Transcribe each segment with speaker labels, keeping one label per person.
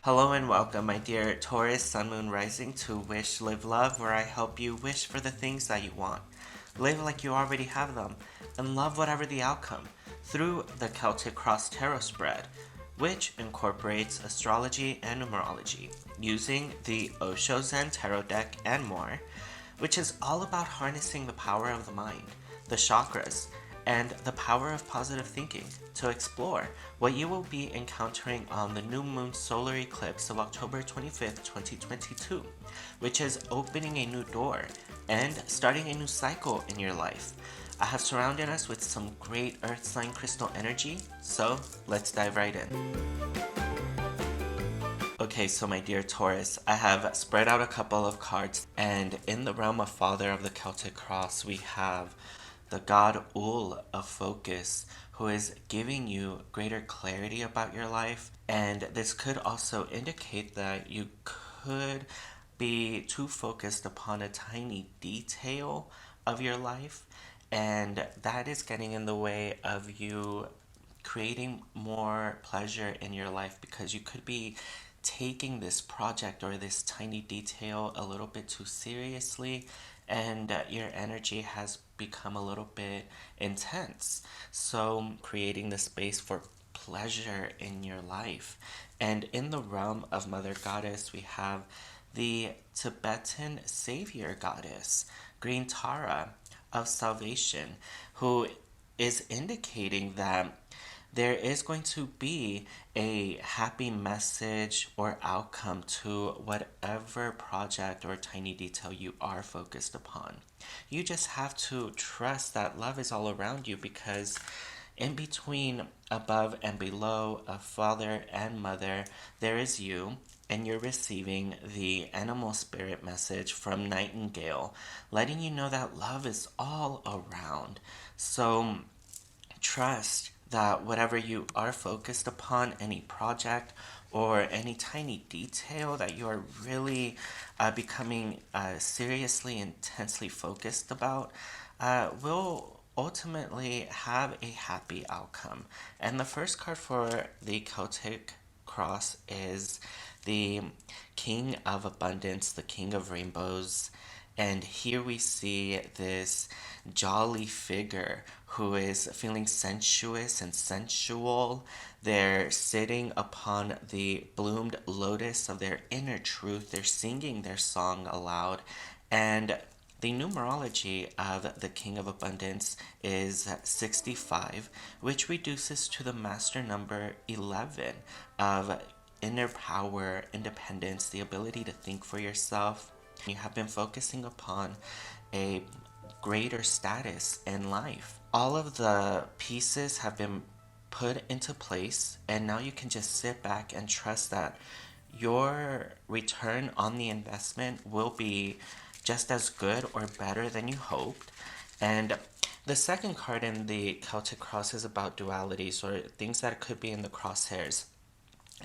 Speaker 1: Hello and welcome, my dear Taurus, Sun, Moon, Rising, to Wish, Live, Love, where I help you wish for the things that you want. Live like you already have them, and love whatever the outcome through the Celtic Cross Tarot spread, which incorporates astrology and numerology, using the Osho Zen Tarot deck and more, which is all about harnessing the power of the mind, the chakras, and the power of positive thinking to explore what you will be encountering on the new moon solar eclipse of October 25th, 2022, which is opening a new door and starting a new cycle in your life. I have surrounded us with some great earth sign crystal energy, so let's dive right in. Okay, so my dear Taurus, I have spread out a couple of cards, and in the realm of Father of the Celtic Cross, we have the god Ul of Focus, who is giving you greater clarity about your life. And this could also indicate that you could be too focused upon a tiny detail of your life, and that is getting in the way of you creating more pleasure in your life because you could be taking this project or this tiny detail a little bit too seriously, and your energy has become a little bit intense. So, creating the space for pleasure in your life. And in the realm of Mother Goddess, we have the Tibetan savior goddess, Green Tara of salvation, who is indicating that there is going to be a happy message or outcome to whatever project or tiny detail you are focused upon. You just have to trust that love is all around you, because in between, above and below, a father and mother, there is you, and you're receiving the animal spirit message from Nightingale, letting you know that love is all around. So trust that whatever you are focused upon, any project or any tiny detail that you are really becoming seriously, intensely focused about, will ultimately have a happy outcome. And the first card for the Celtic Cross is the King of Abundance, the King of Rainbows. And here we see this jolly figure who is feeling sensuous and sensual. They're sitting upon the bloomed lotus of their inner truth. They're singing their song aloud. And the numerology of the King of Abundance is 65, which reduces to the master number 11 of inner power, independence, the ability to think for yourself. You have been focusing upon a greater status in life. All of the pieces have been put into place, and now you can just sit back and trust that your return on the investment will be just as good or better than you hoped. And the second card in the Celtic Cross is about dualities, or things that could be in the crosshairs.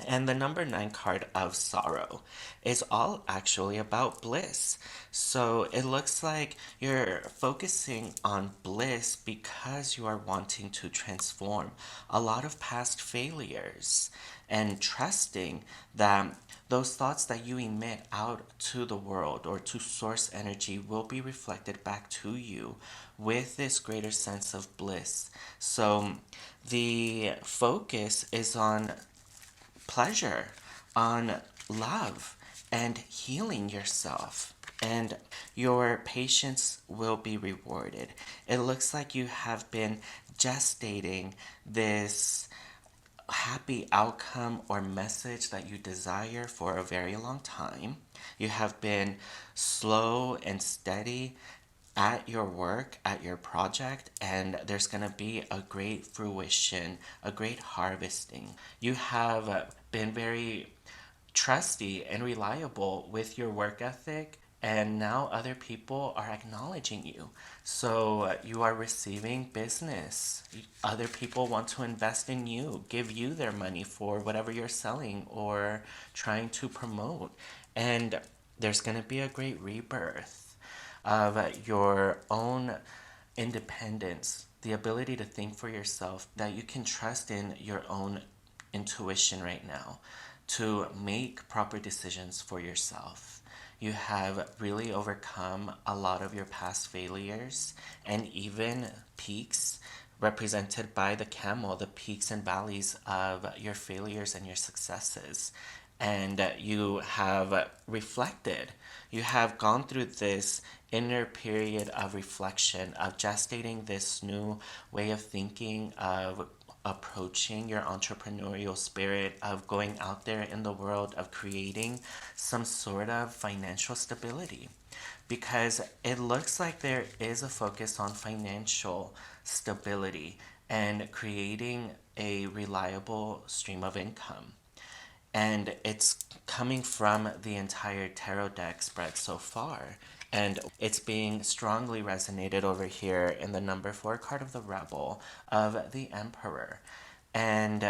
Speaker 1: And the number 9 card of sorrow is all actually about bliss. So it looks like you're focusing on bliss because you are wanting to transform a lot of past failures and trusting that those thoughts that you emit out to the world or to source energy will be reflected back to you with this greater sense of bliss. So the focus is on pleasure, on love, and healing yourself. And your patience will be rewarded. It looks like you have been gestating this happy outcome or message that you desire for a very long time. You have been slow and steady at your work, at your project, and there's going to be a great fruition, a great harvesting. You have been very trusty and reliable with your work ethic, and now other people are acknowledging you. So you are receiving business. Other people want to invest in you, give you their money for whatever you're selling or trying to promote. And there's going to be a great rebirth of your own independence, the ability to think for yourself, that you can trust in your own intuition right now. to make proper decisions for yourself. You have really overcome a lot of your past failures and even peaks represented by the camel, the peaks and valleys of your failures and your successes. And you have reflected. You have gone through this inner period of reflection, of gestating this new way of thinking, of approaching your entrepreneurial spirit, of going out there in the world, of creating some sort of financial stability. Because it looks like there is a focus on financial stability and creating a reliable stream of income. And it's coming from the entire tarot deck spread so far. And it's being strongly resonated over here in the number 4 card of the Rebel of the Emperor. And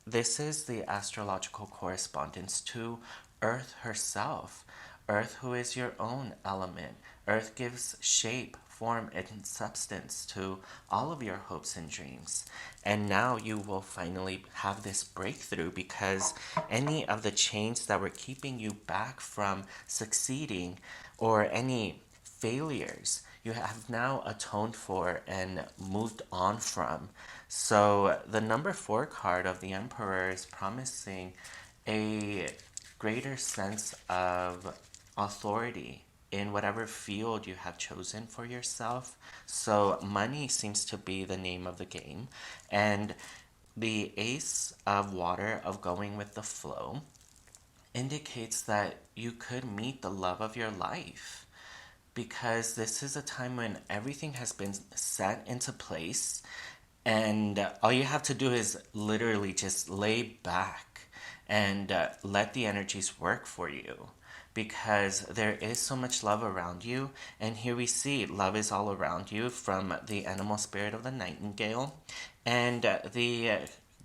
Speaker 1: this is the astrological correspondence to Earth herself. Earth, who is your own element. Earth gives shape, form, and substance to all of your hopes and dreams. And now you will finally have this breakthrough, because any of the chains that were keeping you back from succeeding, or any failures, you have now atoned for and moved on from. So the number 4 card of the Emperor is promising a greater sense of authority in whatever field you have chosen for yourself. So money seems to be the name of the game. And the Ace of Water, of going with the flow, indicates that you could meet the love of your life, because this is a time when everything has been set into place, and all you have to do is literally just lay back and let the energies work for you, because there is so much love around you. And here we see love is all around you, from the animal spirit of the nightingale. And the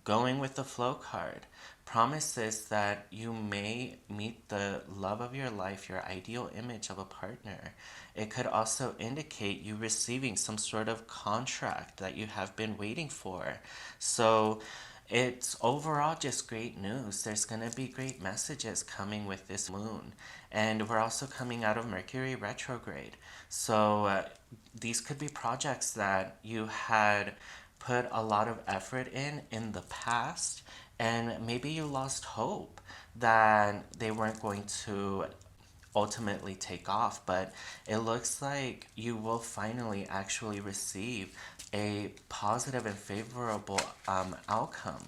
Speaker 1: going with the flow card promises that you may meet the love of your life, your ideal image of a partner. It could also indicate you receiving some sort of contract that you have been waiting for. So it's overall just great news. There's going to be great messages coming with this moon. And we're also coming out of Mercury retrograde. So these could be projects that you had put a lot of effort in the past, and maybe you lost hope that they weren't going to ultimately take off. But it looks like you will finally actually receive a positive and favorable outcome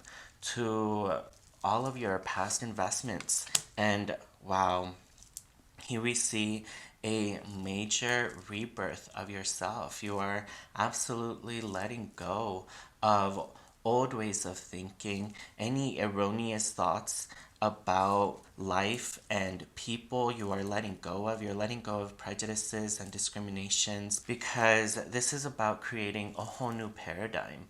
Speaker 1: to all of your past investments. And wow, here we see a major rebirth of yourself. You are absolutely letting go of old ways of thinking, any erroneous thoughts about life and people. You are letting go of. You're letting go of prejudices and discriminations, because this is about creating a whole new paradigm.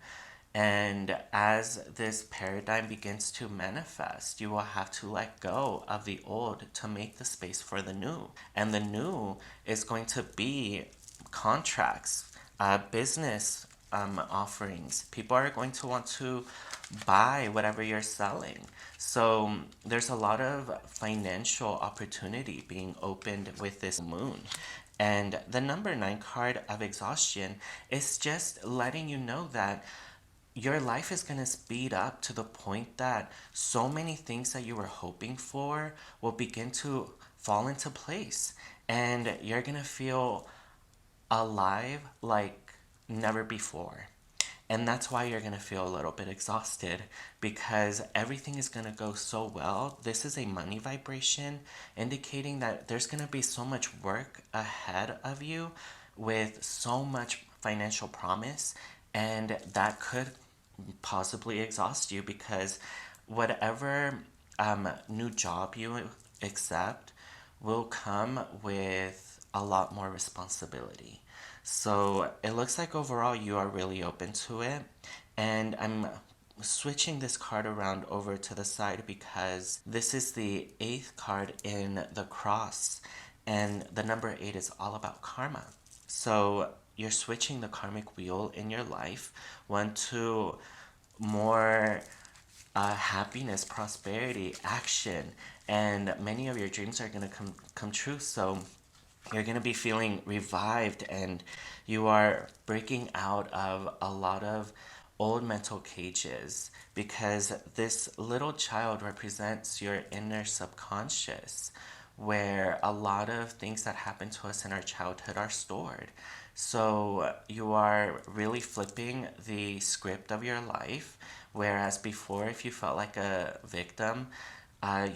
Speaker 1: And as this paradigm begins to manifest, you will have to let go of the old to make the space for the new. And the new is going to be contracts, business offerings. People are going to want to buy whatever you're selling. So there's a lot of financial opportunity being opened with this moon. And the number 9 card of exhaustion is just letting you know that your life is going to speed up to the point that so many things that you were hoping for will begin to fall into place. And you're going to feel alive like never before. And that's why you're going to feel a little bit exhausted, because everything is going to go so well. This is a money vibration, indicating that there's going to be so much work ahead of you with so much financial promise, and that could possibly exhaust you, because whatever new job you accept will come with a lot more responsibility. So it looks like overall you are really open to it. And I'm switching this card around over to the side, because this is the 8th card in the cross. And the number 8 is all about karma. So you're switching the karmic wheel in your life, one to more happiness, prosperity, action, and many of your dreams are going to come true. So you're going to be feeling revived, and you are breaking out of a lot of old mental cages, because this little child represents your inner subconscious, where a lot of things that happen to us in our childhood are stored. So you are really flipping the script of your life, whereas before, if you felt like a victim,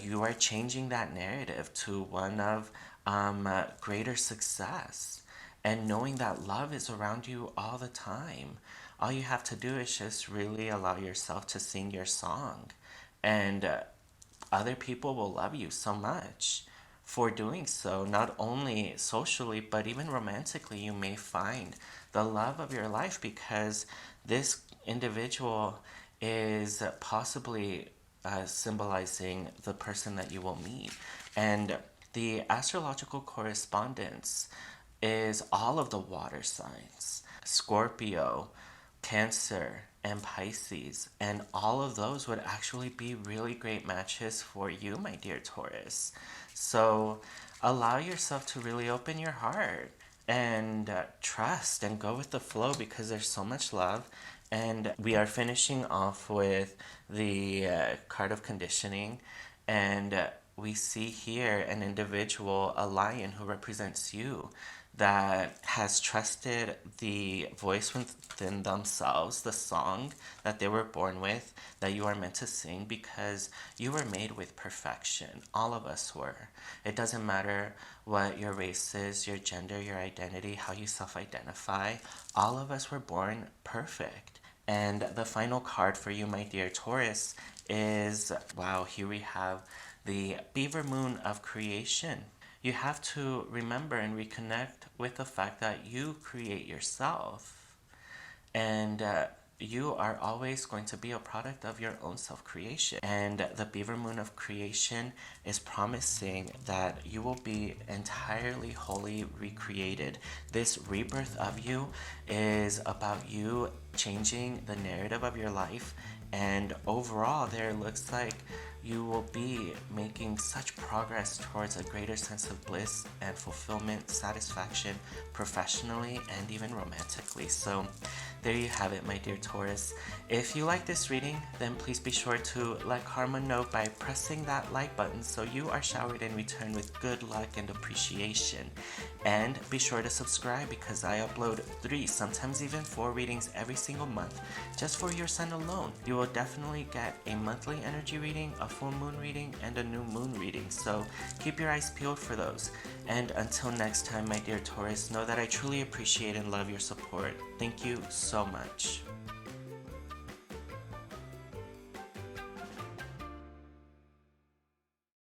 Speaker 1: you are changing that narrative to one of greater success, and knowing that love is around you all the time. All you have to do is just really allow yourself to sing your song, and other people will love you so much for doing so. Not only socially, but even romantically, you may find the love of your life, because this individual is possibly symbolizing the person that you will meet. And the astrological correspondence is all of the water signs: Scorpio, Cancer, and Pisces. And all of those would actually be really great matches for you, my dear Taurus. So allow yourself to really open your heart and trust and go with the flow, because there's so much love. And we are finishing off with the card of conditioning. And we see here an individual, a lion, who represents you, that has trusted the voice within themselves, the song that they were born with, that you are meant to sing, because you were made with perfection. All of us were. It doesn't matter what your race is, your gender, your identity, how you self-identify. All of us were born perfect. And the final card for you, my dear Taurus, is, wow, here we have the beaver moon of creation. You have to remember and reconnect with the fact that you create yourself, and you are always going to be a product of your own self-creation. And the beaver moon of creation is promising that you will be entirely wholly recreated. This rebirth of you is about you changing the narrative of your life, and overall there looks like you will be making such progress towards a greater sense of bliss and fulfillment, satisfaction, professionally and even romantically. So there you have it, my dear Taurus. If you like this reading, then please be sure to let Karma know by pressing that like button, so you are showered in return with good luck and appreciation. And be sure to subscribe, because I upload 3, sometimes even 4 readings every single month just for your sign alone. You will definitely get a monthly energy reading, a full moon reading, and a new moon reading, so keep your eyes peeled for those. And until next time, my dear Taurus, know that I truly appreciate and love your support. Thank you so much.